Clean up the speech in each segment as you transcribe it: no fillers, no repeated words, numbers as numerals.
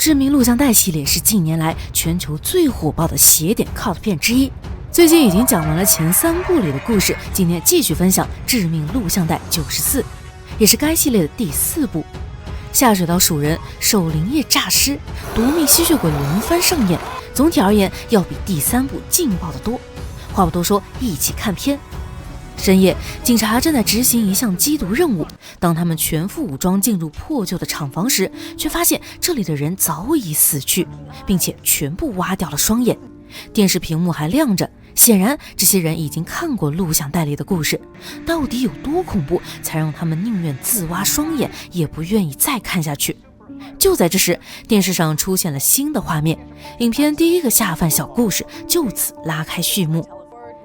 致命录像带系列是近年来全球最火爆的邪典 cult 片之一。最近已经讲完了前3部里的故事，今天继续分享《致命录像带94》，也是该系列的第4部。下水道鼠人、守灵液诈尸、夺命吸血鬼轮番上演，总体而言要比第3部劲爆得多。话不多说，一起看片。深夜，警察正在执行一项缉毒任务。当他们全副武装进入破旧的厂房时，却发现这里的人早已死去，并且全部挖掉了双眼。电视屏幕还亮着，显然这些人已经看过录像带里的故事。到底有多恐怖，才让他们宁愿自挖双眼，也不愿意再看下去？就在这时，电视上出现了新的画面，影片第一个下饭小故事就此拉开序幕。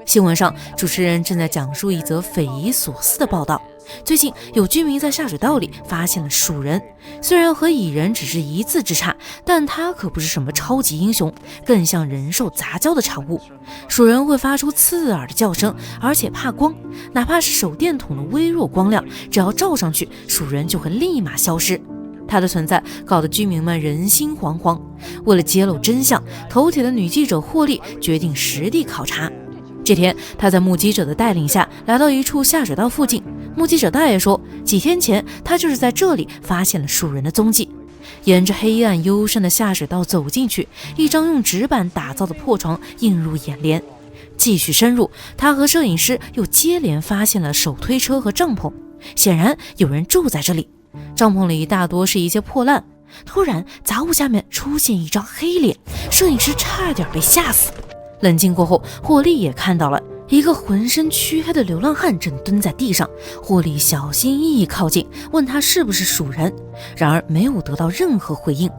新闻上，主持人正在讲述一则匪夷所思的报道。最近有居民在下水道里发现了鼠人，虽然和蚁人只是一字之差，但他可不是什么超级英雄，更像人兽杂交的产物。鼠人会发出刺耳的叫声，而且怕光，哪怕是手电筒的微弱光亮，只要照上去，鼠人就会立马消失。他的存在搞得居民们人心惶惶。为了揭露真相，头铁的女记者霍利决定实地考察。这天，他在目击者的带领下来到一处下水道附近。目击者大爷说，几天前他就是在这里发现了鼠人的踪迹。沿着黑暗幽深的下水道走进去，一张用纸板打造的破床映入眼帘。继续深入，他和摄影师又接连发现了手推车和帐篷，显然有人住在这里。帐篷里大多是一些破烂。突然，杂物下面出现一张黑脸，摄影师差点被吓死。冷静过后，霍利也看到了一个浑身黢黑的流浪汉正蹲在地上。霍利小心翼翼靠近，问他是不是鼠人，然而没有得到任何回应。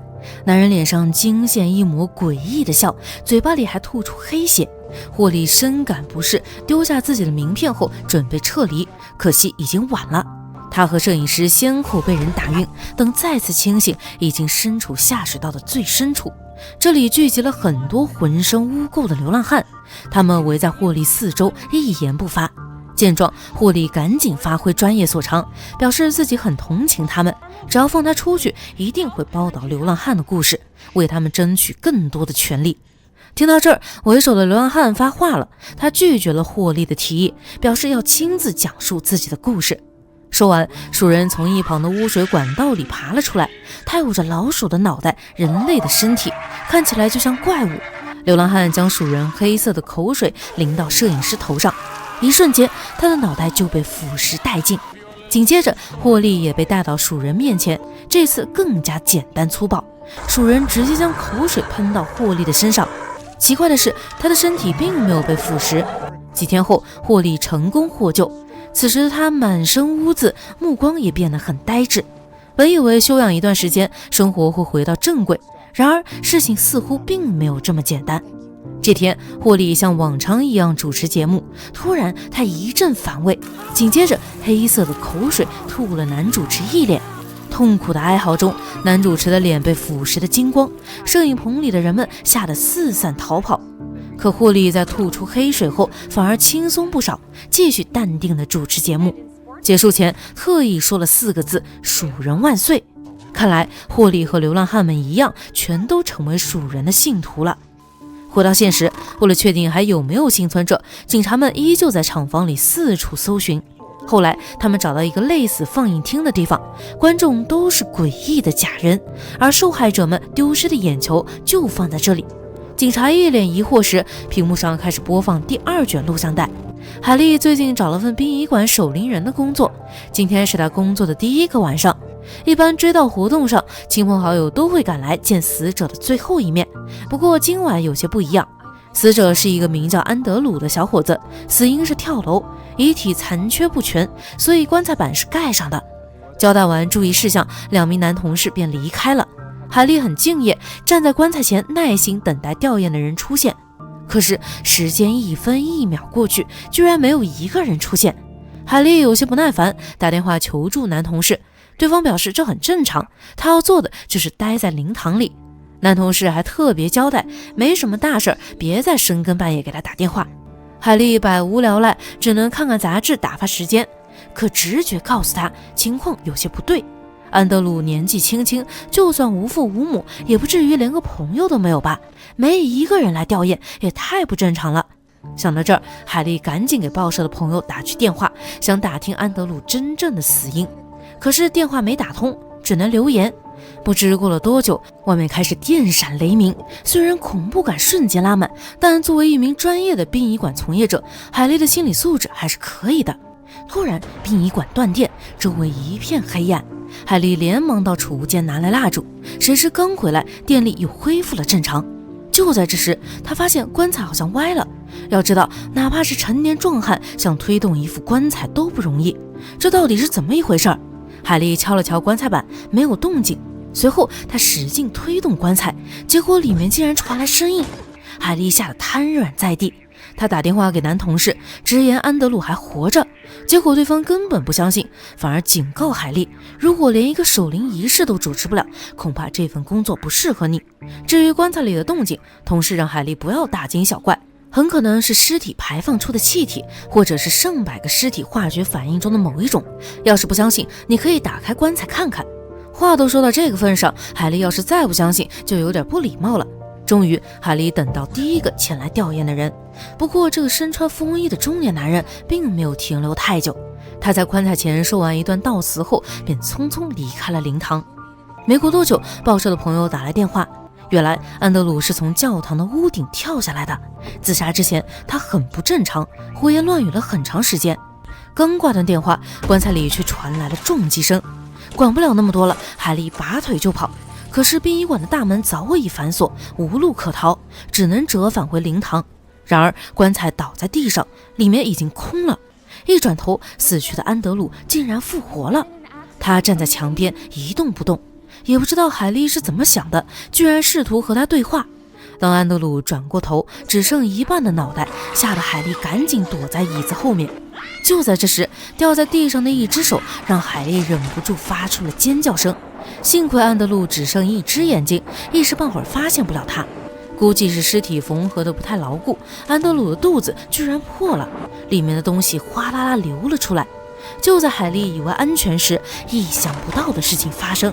男人脸上惊现一抹诡异的笑，嘴巴里还吐出黑血。霍利深感不适，丢下自己的名片后准备撤离，可惜已经晚了。他和摄影师先后被人打晕，等再次清醒，已经身处下水道的最深处。这里聚集了很多浑身污垢的流浪汉，他们围在霍利四周，一言不发。见状，霍利赶紧发挥专业所长，表示自己很同情他们，只要放他出去，一定会报道流浪汉的故事，为他们争取更多的权利。听到这儿，为首的流浪汉发话了，他拒绝了霍利的提议，表示要亲自讲述自己的故事。说完，鼠人从一旁的污水管道里爬了出来，他有着老鼠的脑袋，人类的身体，看起来就像怪物。流浪汉将鼠人黑色的口水淋到摄影师头上，一瞬间他的脑袋就被腐蚀殆尽。紧接着，霍利也被带到鼠人面前，这次更加简单粗暴，鼠人直接将口水喷到霍利的身上。奇怪的是，他的身体并没有被腐蚀。几天后，霍利成功获救，此时他满身污渍，目光也变得很呆滞。本以为休养一段时间，生活会回到正轨，然而事情似乎并没有这么简单。这天，霍利像往常一样主持节目，突然他一阵反胃，紧接着黑色的口水吐了男主持一脸。痛苦的哀嚎中，男主持的脸被腐蚀的精光，摄影棚里的人们吓得四散逃跑。可霍利在吐出黑水后反而轻松不少，继续淡定地主持节目。结束前特意说了4个字：鼠人万岁。看来霍利和流浪汉们一样，全都成为鼠人的信徒了。回到现实，为了确定还有没有幸存者，警察们依旧在厂房里四处搜寻。后来他们找到一个类似放映厅的地方，观众都是诡异的假人，而受害者们丢失的眼球就放在这里。警察一脸疑惑时，屏幕上开始播放第2卷录像带。海莉最近找了份殡仪馆守灵人的工作，今天是她工作的第1个晚上。一般追悼活动上，亲朋好友都会赶来见死者的最后一面，不过今晚有些不一样。死者是一个名叫安德鲁的小伙子，死因是跳楼，遗体残缺不全，所以棺材板是盖上的。交代完注意事项，2名男同事便离开了。海莉很敬业，站在棺材前耐心等待吊唁的人出现。可是时间1分1秒过去，居然没有一个人出现。海莉有些不耐烦，打电话求助男同事，对方表示这很正常，他要做的就是待在灵堂里。男同事还特别交代，没什么大事，别再深更半夜给他打电话。海莉百无聊赖，只能看看杂志打发时间。可直觉告诉他情况有些不对，安德鲁年纪轻轻，就算无父无母，也不至于连个朋友都没有吧？没一个人来吊唁，也太不正常了。想到这儿，海莉赶紧给报社的朋友打去电话，想打听安德鲁真正的死因。可是电话没打通，只能留言。不知过了多久，外面开始电闪雷鸣，虽然恐怖感瞬间拉满，但作为一名专业的殡仪馆从业者，海莉的心理素质还是可以的。突然，殡仪馆断电，周围一片黑暗。海莉连忙到储物间拿来蜡烛，谁知刚回来，电力又恢复了正常。就在这时，她发现棺材好像歪了。要知道，哪怕是成年壮汉，想推动一副棺材都不容易。这到底是怎么一回事？海莉敲了敲棺材板，没有动静。随后，她使劲推动棺材，结果里面竟然传来声音。海莉吓得瘫软在地。她打电话给男同事，直言安德鲁还活着。结果对方根本不相信，反而警告海莉，如果连一个守灵仪式都主持不了，恐怕这份工作不适合你。至于棺材里的动静，同事让海莉不要大惊小怪，很可能是尸体排放出的气体，或者是上百个尸体化学反应中的某一种。要是不相信，你可以打开棺材看看。话都说到这个份上，海莉要是再不相信，就有点不礼貌了。终于，海莉等到第一个前来吊唁的人。不过，这个身穿风衣的中年男人并没有停留太久。他在棺材前说完一段悼词后，便匆匆离开了灵堂。没过多久，报社的朋友打来电话，原来安德鲁是从教堂的屋顶跳下来的。自杀之前，他很不正常，胡言乱语了很长时间。刚挂断电话，棺材里却传来了撞击声。管不了那么多了，海莉拔腿就跑。可是殡仪馆的大门早已反锁，无路可逃，只能折返回灵堂。然而棺材倒在地上，里面已经空了。一转头，死去的安德鲁竟然复活了。他站在墙边一动不动，也不知道海莉是怎么想的，居然试图和他对话。当安德鲁转过头，只剩一半的脑袋，吓得海莉赶紧躲在椅子后面。就在这时，掉在地上的一只手让海莉忍不住发出了尖叫声。幸亏安德鲁只剩一只眼睛，一时半会儿发现不了他。估计是尸体缝合的不太牢固，安德鲁的肚子居然破了，里面的东西哗啦啦流了出来。就在海莉以为安全时，意想不到的事情发生。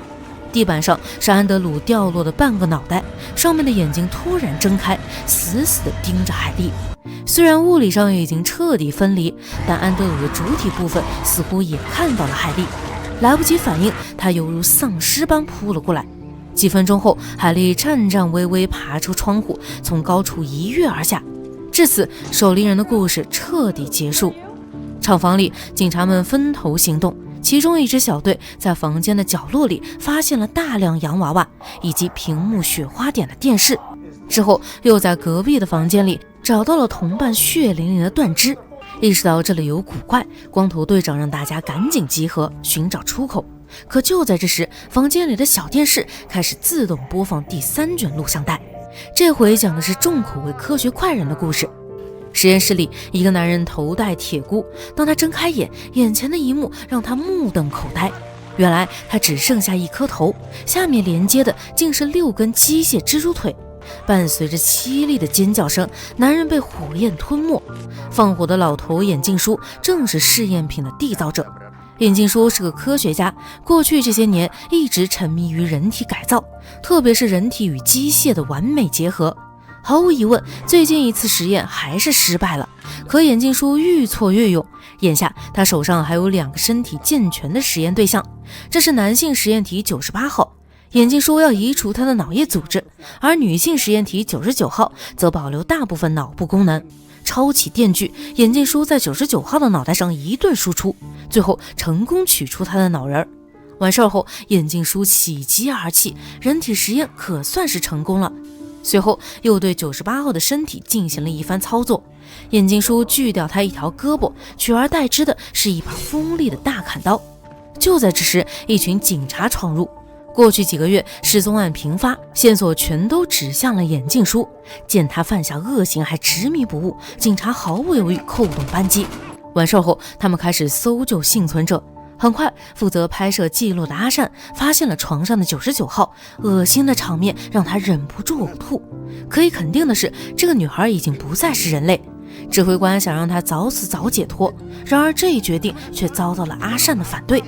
地板上是安德鲁掉落的半个脑袋，上面的眼睛突然睁开，死死地盯着海莉。虽然物理上已经彻底分离，但安德鲁的主体部分似乎也看到了海莉。来不及反应，他犹如丧尸般扑了过来。几分钟后，海莉颤颤巍巍爬出窗户，从高处一跃而下。至此，守灵人的故事彻底结束。厂房里，警察们分头行动，其中一支小队在房间的角落里发现了大量洋娃娃以及屏幕雪花点的电视，之后又在隔壁的房间里找到了同伴血淋淋的断肢。意识到这里有古怪，光头队长让大家赶紧集合寻找出口。可就在这时，房间里的小电视开始自动播放第3卷录像带，这回讲的是重口味科学怪人的故事。实验室里，一个男人头戴铁箍，当他睁开眼，眼前的一幕让他目瞪口呆。原来他只剩下一颗头，下面连接的竟是6根机械蜘蛛腿。伴随着凄厉的尖叫声，男人被火焰吞没。放火的老头眼镜叔正是试验品的缔造者。眼镜叔是个科学家，过去这些年一直沉迷于人体改造，特别是人体与机械的完美结合。毫无疑问，最近一次实验还是失败了。可眼镜叔愈挫愈勇，眼下他手上还有2个身体健全的实验对象，这是男性实验体98号。眼镜叔要移除他的脑叶组织，而女性实验体99号则保留大部分脑部功能。抄起电锯，眼镜叔在99号的脑袋上一顿输出，最后成功取出他的脑仁。完事后，眼镜叔喜极而泣，人体实验可算是成功了。随后又对98号的身体进行了一番操作，眼镜叔锯掉他一条胳膊，取而代之的是一把锋利的大砍刀。就在这时，一群警察闯入。过去几个月，失踪案频发，线索全都指向了眼镜叔。见他犯下恶行还执迷不悟，警察毫不犹豫扣动扳机。完事后，他们开始搜救幸存者。很快，负责拍摄记录的阿善发现了床上的99号，恶心的场面让他忍不住呕吐。可以肯定的是，这个女孩已经不再是人类。指挥官想让她早死早解脱，然而这一决定却遭到了阿善的反对。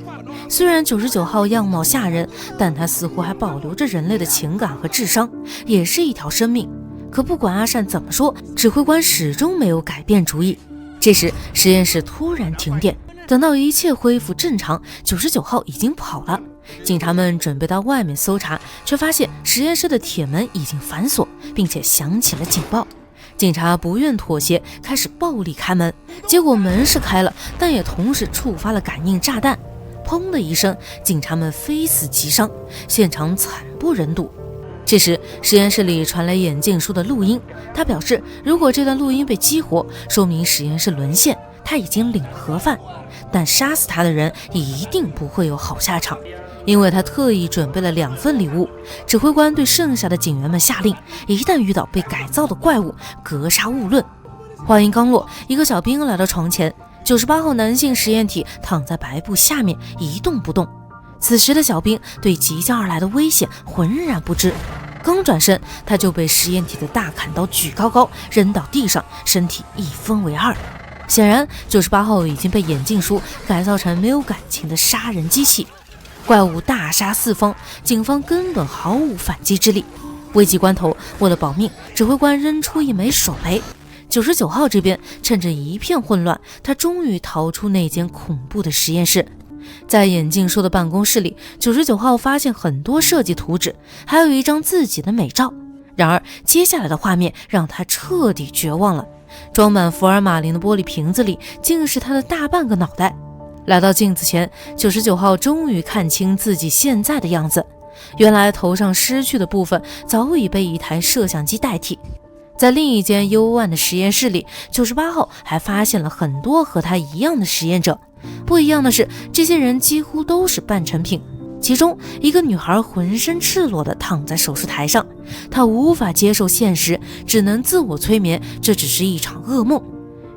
虽然99号样貌吓人，但他似乎还保留着人类的情感和智商，也是一条生命。可不管阿善怎么说，指挥官始终没有改变主意。这时实验室突然停电，等到一切恢复正常，99号已经跑了。警察们准备到外面搜查，却发现实验室的铁门已经反锁，并且响起了警报。警察不愿妥协，开始暴力开门，结果门是开了，但也同时触发了感应炸弹。砰的一声，警察们非死即伤，现场惨不忍睹。这时实验室里传来眼镜叔的录音，他表示如果这段录音被激活，说明实验室沦陷，他已经领了盒饭，但杀死他的人也一定不会有好下场，因为他特意准备了2份礼物。指挥官对剩下的警员们下令，一旦遇到被改造的怪物，格杀勿论。话音刚落，一个小兵来到床前，98号男性实验体躺在白布下面一动不动。此时的小兵对即将而来的危险浑然不知，刚转身他就被实验体的大砍刀举高高扔到地上，身体一分为二。显然98号已经被眼镜叔改造成没有感情的杀人机器。怪物大杀四方，警方根本毫无反击之力。危急关头，为了保命，指挥官扔出一枚手雷。99号这边趁着一片混乱，他终于逃出那间恐怖的实验室。在眼镜叔的办公室里，99号发现很多设计图纸，还有一张自己的美照。然而接下来的画面让他彻底绝望了，装满福尔马林的玻璃瓶子里竟是他的大半个脑袋。来到镜子前，99号终于看清自己现在的样子，原来头上失去的部分早已被一台摄像机代替。在另一间幽暗的实验室里，98号还发现了很多和他一样的实验者。不一样的是，这些人几乎都是半成品。其中一个女孩浑身赤裸地躺在手术台上，她无法接受现实，只能自我催眠，这只是一场噩梦。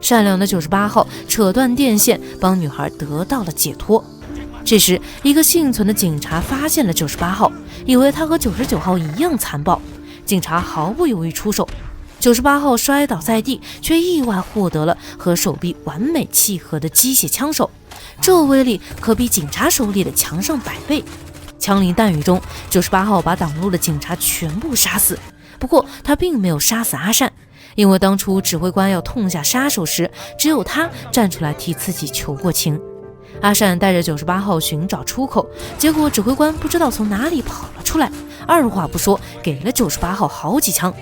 善良的98号扯断电线，帮女孩得到了解脱。这时一个幸存的警察发现了98号，以为他和99号一样残暴，警察毫不犹豫出手。98号摔倒在地，却意外获得了和手臂完美契合的机械枪手，这威力可比警察手里的强上100倍。枪林弹雨中，98号把挡路的警察全部杀死。不过他并没有杀死阿善，因为当初指挥官要痛下杀手时，只有他站出来替自己求过情。阿善带着98号寻找出口，结果指挥官不知道从哪里跑了出来，二话不说给了98号好几枪。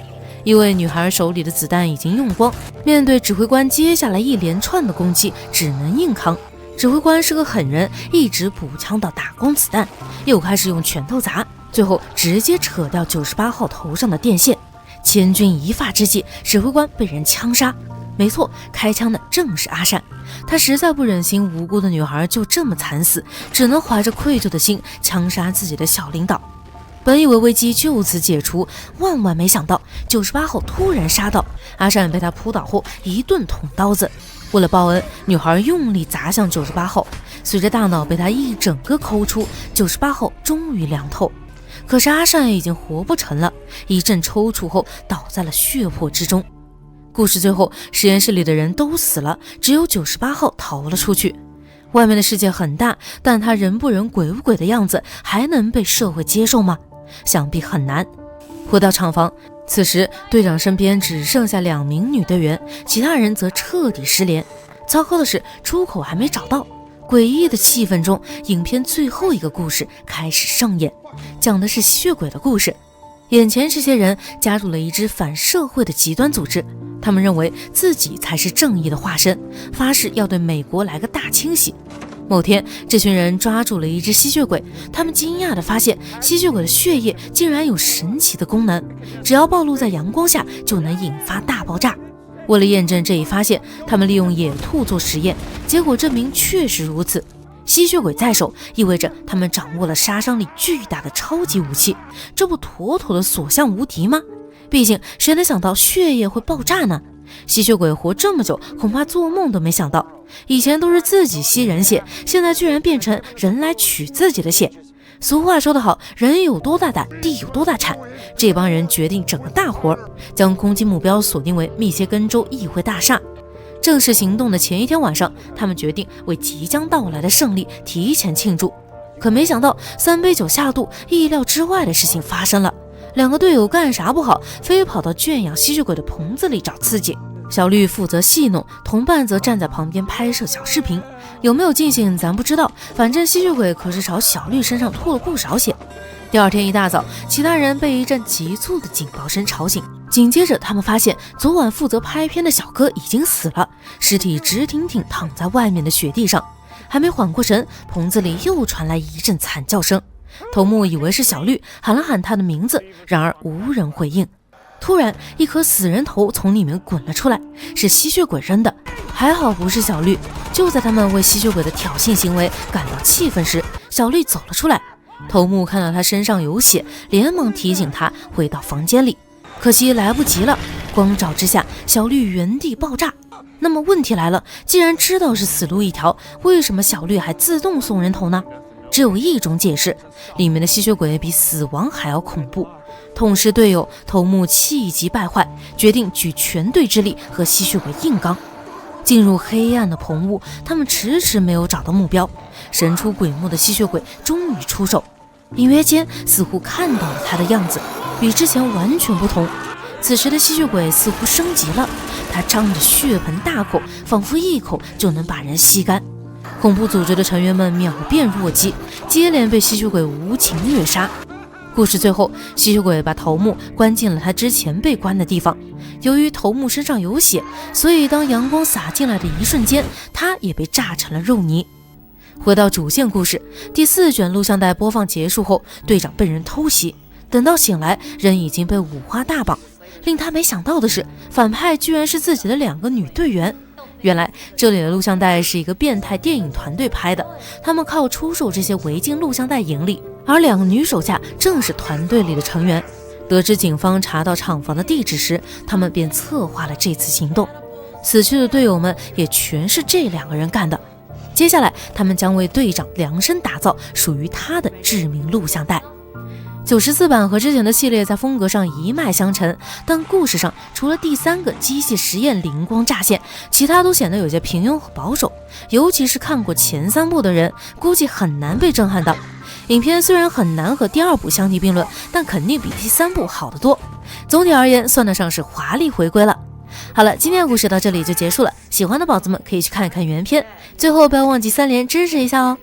因为女孩手里的子弹已经用光，面对指挥官接下来一连串的攻击，只能硬扛。指挥官是个狠人，一直补枪到打光子弹，又开始用拳头砸，最后直接扯掉98号头上的电线。千钧一发之际，指挥官被人枪杀。没错，开枪的正是阿善。他实在不忍心无辜的女孩就这么惨死，只能怀着愧疚的心枪杀自己的小领导。本以为危机就此解除，万万没想到98号突然杀到，阿善被他扑倒后一顿捅刀子。为了报恩，女孩用力砸向98号，随着大脑被他一整个抠出，98号终于凉透。可是阿善已经活不成了，一阵抽搐后倒在了血泊之中。故事最后，实验室里的人都死了，只有98号逃了出去。外面的世界很大，但他人不人鬼不鬼的样子还能被社会接受吗？想必很难。回到厂房，此时队长身边只剩下2名女队员，其他人则彻底失联。糟糕的是，出口还没找到。诡异的气氛中，影片最后一个故事开始上演，讲的是吸血鬼的故事。眼前这些人加入了一支反社会的极端组织，他们认为自己才是正义的化身，发誓要对美国来个大清洗。某天，这群人抓住了一只吸血鬼，他们惊讶地发现吸血鬼的血液竟然有神奇的功能，只要暴露在阳光下就能引发大爆炸。为了验证这一发现，他们利用野兔做实验，结果证明确实如此。吸血鬼在手，意味着他们掌握了杀伤力巨大的超级武器，这不妥妥的所向无敌吗？毕竟谁能想到血液会爆炸呢？吸血鬼活这么久，恐怕做梦都没想到，以前都是自己吸人血，现在居然变成人来取自己的血。俗话说得好，人有多大胆，地有多大产。这帮人决定整个大活，将攻击目标锁定为密歇根州议会大厦。正式行动的前一天晚上，他们决定为即将到来的胜利提前庆祝。可没想到3杯酒下肚，意料之外的事情发生了。2个队友干啥不好，非跑到圈养吸血鬼的棚子里找刺激。小绿负责戏弄，同伴则站在旁边拍摄小视频。有没有尽兴咱不知道，反正吸血鬼可是朝小绿身上吐了不少血。第二天一大早，其他人被一阵急促的警报声吵醒，紧接着他们发现昨晚负责拍片的小哥已经死了，尸体直挺挺躺在外面的雪地上。还没缓过神，棚子里又传来一阵惨叫声。头目以为是小绿，喊了喊他的名字，然而无人回应。突然一颗死人头从里面滚了出来，是吸血鬼扔的，还好不是小绿。就在他们为吸血鬼的挑衅行为感到气愤时，小绿走了出来。头目看到他身上有血，连忙提醒他回到房间里，可惜来不及了，光照之下小绿原地爆炸。那么问题来了，既然知道是死路一条，为什么小绿还自动送人头呢？只有一种解释，里面的吸血鬼比死亡还要恐怖。痛失队友，头目气急败坏，决定举全队之力和吸血鬼硬刚。进入黑暗的棚屋，他们迟迟没有找到目标。神出鬼没的吸血鬼终于出手，隐约间似乎看到了他的样子，与之前完全不同。此时的吸血鬼似乎升级了，他张着血盆大口，仿佛一口就能把人吸干。恐怖组织的成员们秒变弱鸡，接连被吸血鬼无情虐杀。故事最后，吸血鬼把头目关进了他之前被关的地方。由于头目身上有血，所以当阳光洒进来的一瞬间，他也被炸成了肉泥。回到主线故事，第4卷录像带播放结束后，队长被人偷袭，等到醒来，人已经被五花大绑。令他没想到的是，反派居然是自己的2个女队员。原来这里的录像带是一个变态电影团队拍的，他们靠出售这些违禁录像带盈利，而2个女手下正是团队里的成员。得知警方查到厂房的地址时，他们便策划了这次行动。死去的队友们也全是这2个人干的。接下来他们将为队长量身打造属于他的致命录像带。94版和之前的系列在风格上一脉相承，但故事上除了第3个机械实验灵光乍现，其他都显得有些平庸和保守，尤其是看过前3部的人估计很难被震撼到。影片虽然很难和第2部相提并论，但肯定比第3部好得多。总体而言算得上是华丽回归了。好了，今天的故事到这里就结束了，喜欢的宝子们可以去看一看原片，最后不要忘记3连支持一下哦。